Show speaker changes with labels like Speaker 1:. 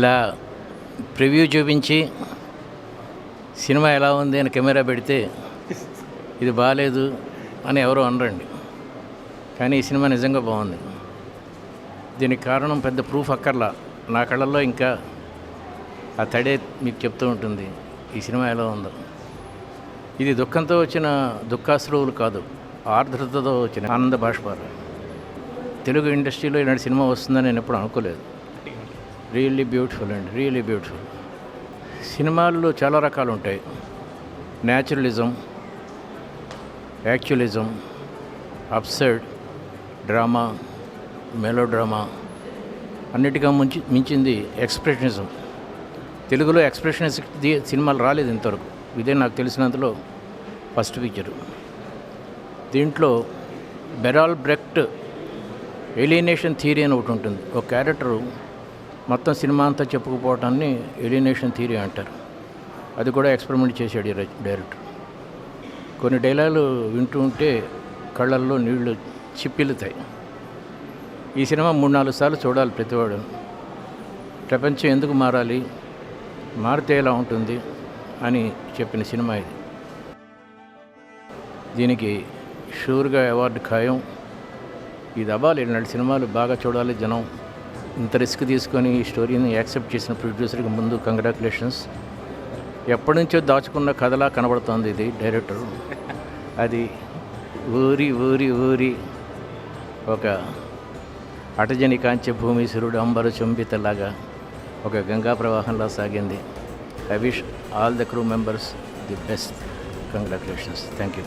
Speaker 1: ఇలా ప్రివ్యూ చూపించి సినిమా ఎలా ఉంది అని కెమెరా పెడితే ఇది బాగాలేదు అని ఎవరో అనరండి. కానీ ఈ సినిమా నిజంగా బాగుంది. దీనికి కారణం పెద్ద ప్రూఫ్ అక్కర్లా, నా కళ్ళల్లో ఇంకా ఆ తడే మీకు చెప్తూ ఉంటుంది ఈ సినిమా ఎలా ఉందో. ఇది దుఃఖంతో వచ్చిన దుఃఖాశ్రువులు కాదు, ఆర్ద్రతతో వచ్చిన ఆనంద బాష్పాలు. తెలుగు ఇండస్ట్రీలో ఇలాంటి సినిమా వస్తుందని నేను ఎప్పుడు అనుకోలేదు. రియల్లీ బ్యూటిఫుల్ అండి, రియల్లీ బ్యూటిఫుల్. సినిమాల్లో చాలా రకాలు ఉంటాయి. Naturalism, actualism, absurd, drama, melodrama, అన్నిటికీ మించింది ఎక్స్ప్రెషనిజం. తెలుగులో ఎక్స్ప్రెషనిస్ట్ సినిమాలు రాలేదు ఇంతవరకు. ఇదే నాకు తెలిసినంతలో ఫస్ట్ పిక్చరు. దీంట్లో బెరాల్ బ్రెక్ట్ ఎలినేషన్ థియరీ అని ఒకటి ఉంటుంది. ఒక క్యారెక్టరు మొత్తం సినిమా అంతా చెప్పుకుపోవటాన్ని ఎలినేషన్ థియరీ అంటారు. అది కూడా ఎక్స్పెరిమెంట్ చేశాడు డైరెక్టర్. కొన్ని డైలాగులు వింటూ ఉంటే కళ్ళల్లో నీళ్లు చిప్పిల్లుతాయి. ఈ సినిమా 3-4 సార్లు చూడాలి ప్రతివాడు. ప్రపంచం ఎందుకు మారాలి, మారితే ఎలా ఉంటుంది అని చెప్పిన సినిమా ఇది. దీనికి షూర్గా అవార్డు ఖాయం. ఇది అవ్వాలి. ఇలాంటి సినిమాలు బాగా చూడాలి జనం. ఇంత రిస్క్ తీసుకొని ఈ స్టోరీని యాక్సెప్ట్ చేసిన ప్రొడ్యూసర్కి ముందు కంగ్రాచులేషన్స్. ఎప్పటి నుంచో దాచుకున్న కథలా కనబడుతోంది ఇది డైరెక్టర్. అది ఊరి ఊరి ఊరి ఒక అటజని కాంచె భూమీశ్వరుడు అంబరు చంబితలాగా ఒక గంగా ప్రవాహంలా సాగింది. I wish all the crew members the best. Congratulations. Thank you.